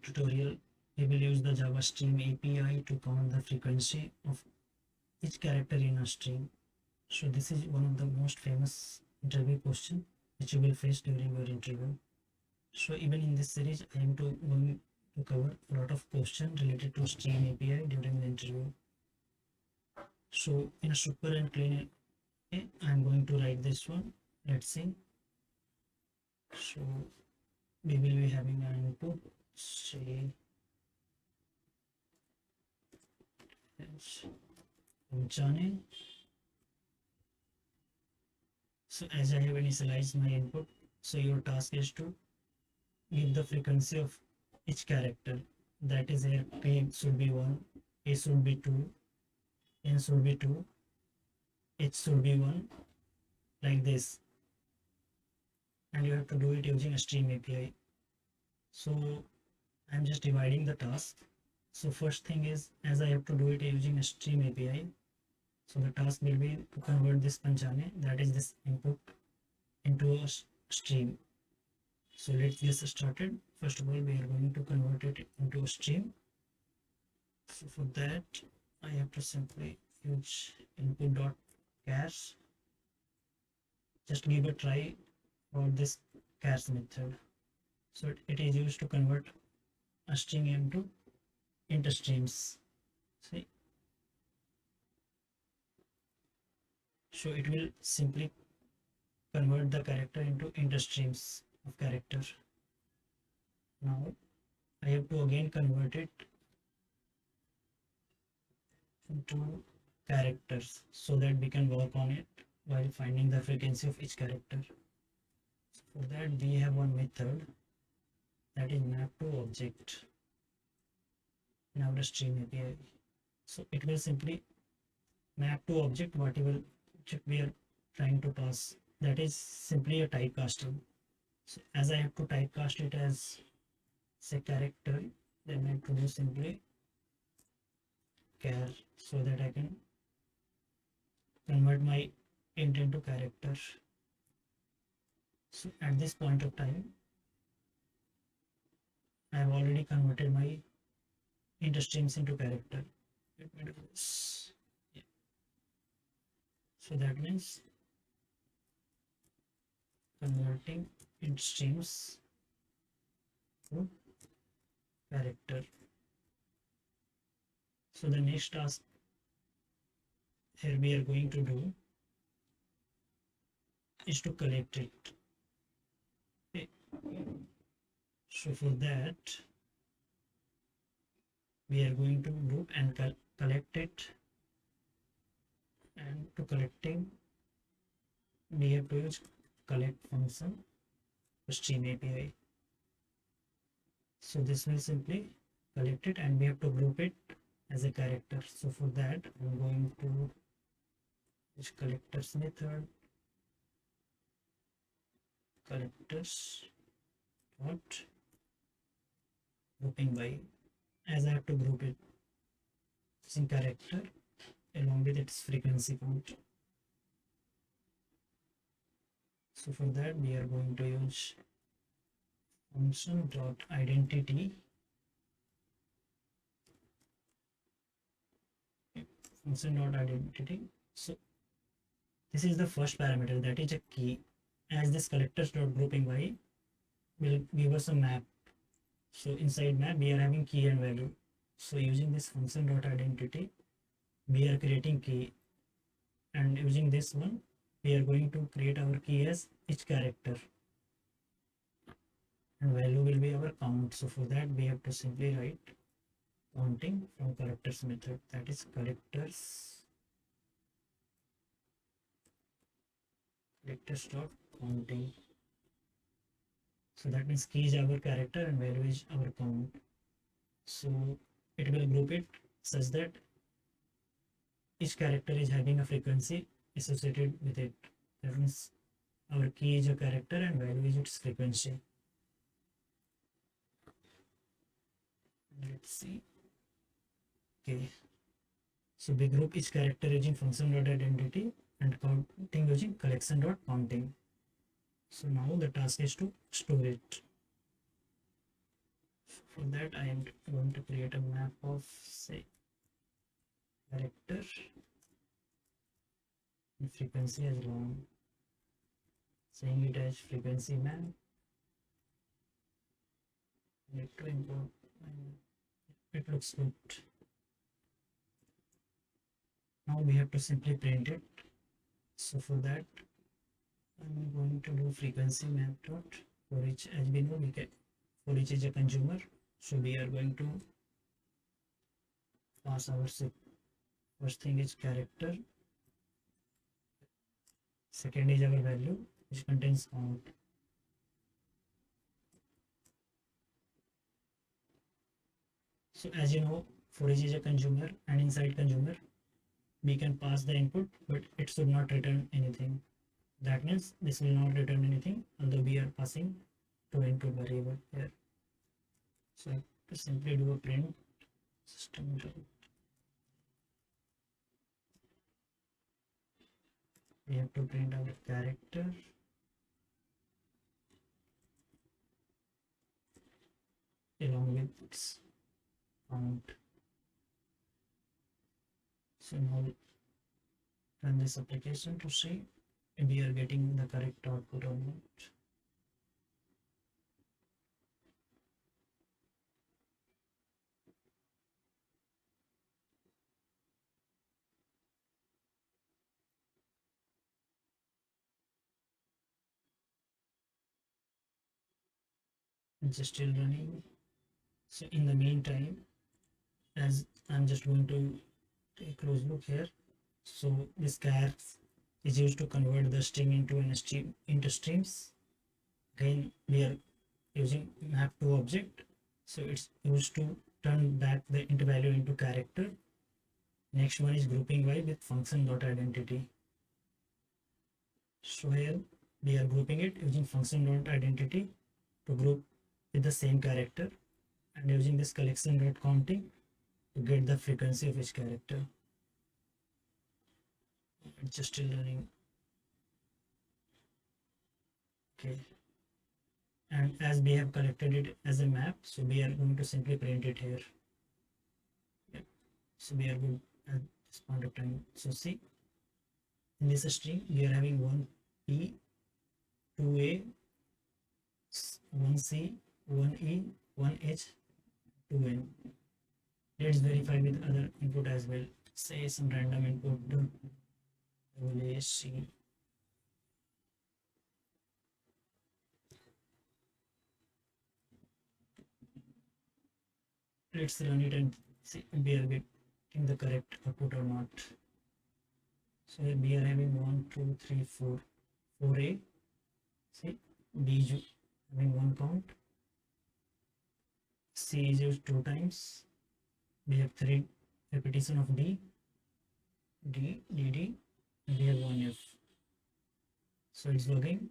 tutorial, we will use the Java Stream API to count the frequency of each character in a string. So this is one of the most famous interview question which you will face during your interview. So even in this series, I am going to cover a lot of questions related to Stream API during the interview. So in a super and clean way, I am going to write this one. Let's see. So we will be having an input, say panchane. So as I have initialized my input, so your task is to give the frequency of each character. That is here P should be 1, A should be 2, N should be 2, H should be 1, like this. And you have to do it using a Stream API. So I'm just dividing the task. So first thing is, as I have to do it using a Stream API, so the task will be to convert this panchane, that is this input, into a stream. So let's get started. First of all, we are going to convert it into a stream. So for that, I have to simply use input.chars. Just give a try for this chars method. So it is used to convert a string into streams. See, so it will simply convert the character into streams of character. Now I have to again convert it into characters so that we can work on it while finding the frequency of each character. So for that, we have one method, that is mapToObj in our Stream API. So it will simply map to object whatever object we are trying to pass. That is simply a typecasting. So as I have to typecast it as say character, then I have to do simply char so that I can convert my int into character. So at this point of time, I have already converted my int streams into character. Let me do this. Yeah. So that means converting int streams to character. So the next task here we are going to do is to collect it. Okay. So for that, we are going to group and collect it, and to collecting we have to use collect function Stream API. So this will simply collect it and we have to group it as a character. So for that, I'm going to use collectors method, collectors dot grouping by, as I have to group it using character along with its frequency count. So for that, we are going to use function dot identity, function dot identity. So this is the first parameter, that is a key, as this collectors.groupingBy will give us a map. So inside map we are having key and value. So using this function dot identity, we are creating key, and using this one we are going to create our key as each character, and value will be our count. So for that, we have to simply write counting from collectors method, that is collectors.counting. So that means key is our character and value is our count. So it will group it such that each character is having a frequency associated with it. That means our key is a character and value is its frequency. Let's see. Okay. So we group each character using function.identity and counting using collection.counting. So now the task is to store it. For that, I am going to create a map of, say, character and frequency as long, saying it as frequency map. Need to import. It looks good. Now we have to simply print it. So for that, I'm going to do frequency map dot for each, as we know, we can, for each is a consumer. So we are going to pass our first thing is character. Second is our value, which contains count. So as you know, for each is a consumer, and inside consumer, we can pass the input, but it should not return anything. That means this will not return anything, although we are passing to input variable here. So I have to simply do a print system. We have to print our character along with its count. So now run this application to see if we are getting the correct output or not. It's still running. So in the meantime, as I'm just going to take a close look here. So this chars is used to convert the string into streams. Again, we are using mapToObj. So it's used to turn back the int value into character. Next one is grouping by with function.identity. So here we are grouping it using function.identity to group with the same character, and using this collection.counting to get the frequency of each character. It's just still running. Okay. And as we have collected it as a map, so we are going to simply print it here. Yep. So we are good at this point of time. So see, in this string, we are having 1P, 2A, 1C, 1E, 1H, 2N. Let's verify with other input as well. Say some random input, C. Let's run it and see if we are getting the correct output or not. So here we are having 1, 2, 3, 4, 4A. See, B is having one count. C is used 2 times. We have 3 repetition of D, D, D, D, and we have 1 F. So it's logging